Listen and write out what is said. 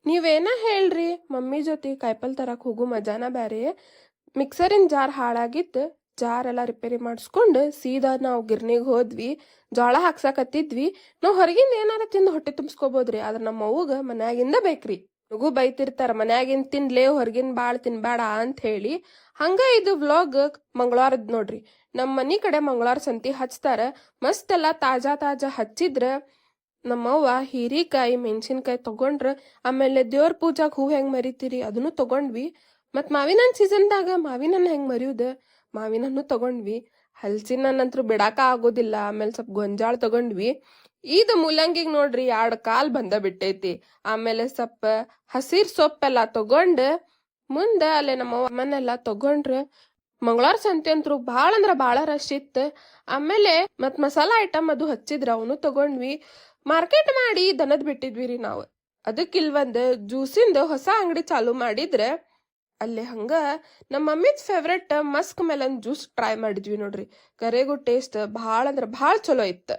ನೀವೇನ ಹೇಳ್ರಿ ಮಮ್ಮಿ ಜೊತೆ ಕಾಯಿಪಲ್ ತರಕ್ ಹೋಗು ಮಜಾನ ಬ್ಯಾರೆ. ಮಿಕ್ಸರಿನ್ ಜಾರ್ ಹಾಳಾಗಿತ್ತು, ಜಾರ್ ಎಲ್ಲ ರಿಪೇರಿ ಮಾಡಿಸ್ಕೊಂಡು ಸೀದಾ ನಾವು ಗಿರ್ನಿಗ್ ಹೋದ್ವಿ. ಜೋಳ ಹಾಕ್ಸಾಕತ್ತಿದ್ವಿ. ನಾವ್ ಹೊರಗಿಂದ ಏನಾರ ತಿಂದು ಹೊಟ್ಟೆ ತುಂಬಿಸ್ಕೋಬೋದ್ರಿ, ಆದ್ರ ನಮ್ಮ ಅವ್ವಗ ಮನ್ಯಾಗಿಂದ ಬೇಕ್ರಿ. ನಗು ಬೈತಿರ್ತಾರ ಮನ್ಯಾಗಿನ್ ತಿನ್ಲೇ ಹೊರಗಿನ್ ಬಾಳ್ ತಿನ್ಬೇಡ ಅಂತ ಹೇಳಿ. ಹಂಗ ಇದು ವ್ಲಾಗ್ ಮಂಗಳವಾರದ್ ನೋಡ್ರಿ. ನಮ್ ಮನಿ ಕಡೆ ಮಂಗಳವಾರ ಸಂತಿ ಹಚ್ತಾರ. ಮಸ್ತ್ ಎಲ್ಲಾ ತಾಜಾ ತಾಜಾ ಹಚ್ಚಿದ್ರ ನಮ್ಮವ್ವ ಹೀರಿಕಾಯಿ ಮೆಣಸಿನ್ಕಾಯಿ ತಗೊಂಡ್ರ. ಆಮೇಲೆ ದೇವ್ರ ಪೂಜಾಕ್ ಹೂ ಹೆಂಗ್ ಮರಿತೀರಿ ಅದನ್ನು ತಗೊಂಡ್ವಿ. ಮತ್ ಮಾವಿನ ಹಣ್ಣ್ ಸೀಸನ್ದಾಗ ಮಾವಿನ ಹಣ್ಣ್ ಹೆಂಗ್ ಮರಿಯುದ, ಮಾವಿನ ಹಣ್ಣು ತಗೊಂಡ್ವಿ. ಹಲ್ಸಿನ ಹಣ್ಣಂತ್ರು ಬಿಡಾಕ ಆಗೋದಿಲ್ಲ. ಆಮೇಲೆ ಸ್ವಲ್ಪ ಗೊಂಜಾಳ ತಗೊಂಡ್ವಿ. ಈದ್ ಮೂಲಂಗಿಗ್ ನೋಡ್ರಿ 2 ಕಾಲ್ ಬಂದ ಬಿಟ್ಟೈತಿ. ಆಮೇಲೆ ಸ್ವಲ್ಪ ಹಸಿರ್ ಸೊಪ್ಪೆಲ್ಲಾ ತಗೊಂಡ್ ಮುಂದ ಅಲ್ಲೇ ನಮ್ಮ ಅಮ್ಮನೆಲ್ಲಾ ತಗೊಂಡ್ರ. ಮಂಗಳವಾರ ಸಂತೆ ಅಂತೂ ಭಾಳ ಅಂದ್ರ ಭಾಳ ರಶ್ ಇತ್ತು. ಆಮೇಲೆ ಮತ್ ಮಸಾಲಾ ಐಟಮ್ ಅದು ಹಚ್ಚಿದ್ರ ಅವನು ತಗೊಂಡ್ವಿ. ಮಾರ್ಕೆಟ್ ಮಾಡಿ ದನದ್ ಬಿಟ್ಟಿದ್ವಿ ರೀ ನಾವು. ಅದಕ್ಕಿಲ್ವಂದ್ ಜ್ಯೂಸಿಂದ ಹೊಸ ಅಂಗಡಿ ಚಾಲು ಮಾಡಿದ್ರೆ ಅಲ್ಲೇ ಹಂಗ ನಮ್ಮ ಮಮ್ಮಿದ್ favourite musk melon juice try ಮಾಡಿದ್ವಿ ನೋಡ್ರಿ. ಕರೆಗೂ ಟೇಸ್ಟ್ ಭಾಳ ಅಂದ್ರ ಭಾಳ ಚಲೋ ಇತ್ತು.